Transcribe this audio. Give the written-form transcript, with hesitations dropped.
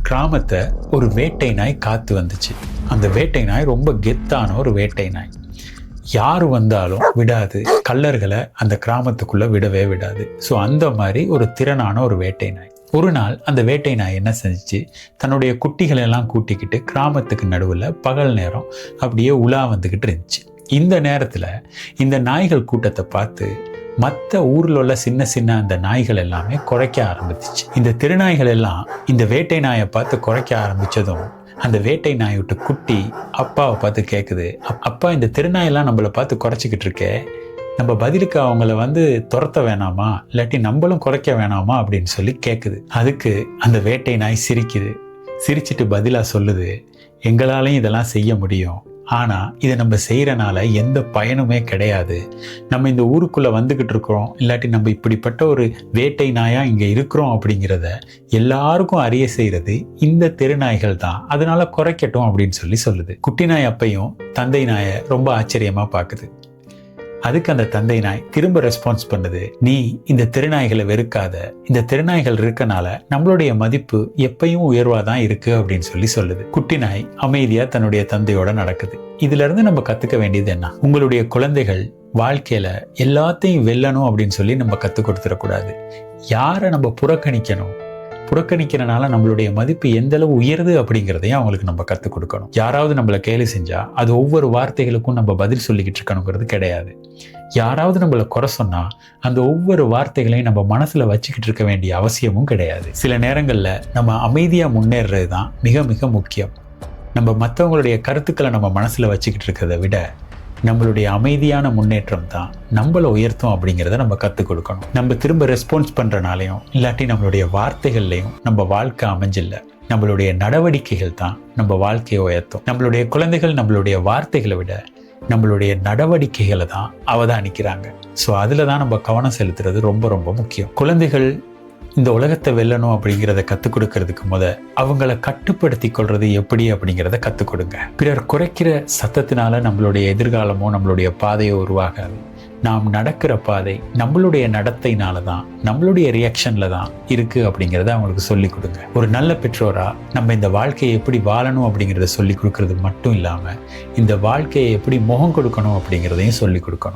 கிராமத்தை ஒரு வேட்டை நாய் காத்து வந்துச்சு. அந்த வேட்டை நாய் ரொம்ப கெத்தான ஒரு வேட்டை நாய். யார் வந்தாலும் விடாது, கள்ளர்களை அந்த கிராமத்துக்குள்ள விடவே விடாது. ஸோ அந்த மாதிரி ஒரு திறனான ஒரு வேட்டை நாய். ஒரு நாள் அந்த வேட்டை நாய் என்ன செஞ்சிச்சு, தன்னுடைய குட்டிகளை எல்லாம் கூட்டிக்கிட்டு கிராமத்துக்கு நடுவில் பகல் நேரம் அப்படியே உலா வந்துக்கிட்டு இருந்துச்சு. இந்த நேரத்தில் இந்த நாய்கள் கூட்டத்தை பார்த்து மற்ற ஊரில் உள்ள சின்ன சின்ன அந்த நாய்கள் எல்லாமே குறைக்க ஆரம்பிச்சிச்சு. இந்த திருநாய்கள் எல்லாம் இந்த வேட்டை நாயை பார்த்து குறைக்க ஆரம்பித்ததும் அந்த வேட்டை நாய் விட்டு குட்டி அப்பாவை பார்த்து கேட்குது, அப்பா இந்த திருநாயெல்லாம் நம்மளை பார்த்து குறைச்சிக்கிட்டு இருக்கே, நம்ம பதிலுக்கு அவங்கள துரத்த வேணாமா, இல்லாட்டி நம்மளும் குறைக்க வேணாமா அப்படின்னு சொல்லி கேட்குது. அதுக்கு அந்த வேட்டை நாய் சிரிக்குது. சிரிச்சிட்டு பதிலாக சொல்லுது, எங்களாலையும் இதெல்லாம் செய்ய முடியும், ஆனால் இதை நம்ம செய்கிறனால எந்த பயனுமே கிடையாது. நம்ம இந்த ஊருக்குள்ளே வந்துக்கிட்டு இருக்கிறோம், இல்லாட்டி நம்ம இப்படிப்பட்ட ஒரு வேட்டை நாயாக இங்கே இருக்கிறோம் அப்படிங்கிறத எல்லாருக்கும் அறிய செய்கிறது இந்த தெருநாய்கள் தான், அதனால குறைக்கட்டும் அப்படின்னு சொல்லுது. குட்டி நாய் அப்பையும் தந்தை நாயை ரொம்ப ஆச்சரியமாக பார்க்குது. அதுக்கு அந்த தந்தை நாய் திரும்ப ரெஸ்பான்ஸ் பண்ணுது, நீ இந்த திருநாய்களை வெறுக்காத, இந்த திருநாய்கள் இருக்கனால நம்மளுடைய மதிப்பு எப்பயும் உயர்வாதான் இருக்கு அப்படின்னு சொல்லுது. குட்டி நாய் அமைதியா தன்னுடைய தந்தையோட நடக்குது. இதுல இருந்து நம்ம கத்துக்க வேண்டியது என்ன, உங்களுடைய குழந்தைகள் வாழ்க்கையில எல்லாத்தையும் வெல்லணும் அப்படின்னு நம்ம கத்துக் கொடுத்துடக்கூடாது. யாரை நம்ம புறக்கணிக்கிறனால நம்மளுடைய மதிப்பு எந்த அளவு உயருது அப்படிங்கிறதையும் அவங்களுக்கு நம்ம கற்றுக் கொடுக்கணும். யாராவது நம்மளை கேலி செஞ்சா அது ஒவ்வொரு வார்த்தைகளுக்கும் நம்ம பதில் சொல்லிக்கிட்டு இருக்கணுங்கிறது கிடையாது. யாராவது நம்மளை குறை சொன்னா அந்த ஒவ்வொரு வார்த்தைகளையும் நம்ம மனசுல வச்சுக்கிட்டு இருக்க வேண்டிய அவசியமும் கிடையாது. சில நேரங்கள்ல நம்ம அமைதியா முன்னேறது தான் மிக மிக முக்கியம். நம்ம மற்றவங்களுடைய கருத்துக்களை நம்ம மனசுல வச்சுக்கிட்டு இருக்கிறத விட நம்மளுடைய அமைதியான முன்னேற்றம் தான் நம்மளை உயர்த்தும் அப்படிங்கிறத நம்ம கற்றுக் கொடுக்கணும். நம்ம திரும்ப ரெஸ்பான்ஸ் பண்ணுறனாலையும் இல்லாட்டி நம்மளுடைய வார்த்தைகள்லையும் நம்ம வாழ்க்கை அமைஞ்சில்லை, நம்மளுடைய நடவடிக்கைகள் தான் நம்ம வாழ்க்கையை உயர்த்தும். நம்மளுடைய குழந்தைகள் நம்மளுடைய வார்த்தைகளை விட நம்மளுடைய நடவடிக்கைகளை தான் அவதானிக்கிறாங்க. ஸோ அதில் தான் நம்ம கவனம் செலுத்துறது ரொம்ப ரொம்ப முக்கியம். குழந்தைகள் இந்த உலகத்தை வெல்லணும் அப்படிங்கிறத கற்றுக் கொடுக்கறதுக்கு அவங்கள கட்டுப்படுத்தி கொள்றது எப்படி அப்படிங்கிறத கற்றுக் கொடுங்க. பிறர் குறைக்கிற சத்தத்தினால நம்மளுடைய எதிர்காலமோ நம்மளுடைய பாதையோ உருவாகாது. நாம் நடக்கிற பாதை நம்மளுடைய நடத்தையினால தான், நம்மளுடைய ரியாக்ஷன்ல தான் இருக்கு அப்படிங்கிறத அவங்களுக்கு சொல்லிக் கொடுங்க. ஒரு நல்ல பெற்றோரா நம்ம இந்த வாழ்க்கையை எப்படி வாழணும் அப்படிங்கிறத சொல்லிக் கொடுக்கறது மட்டும் இல்லாமல் இந்த வாழ்க்கையை எப்படி முகம் கொடுக்கணும் அப்படிங்கிறதையும் சொல்லிக் கொடுக்கணும்.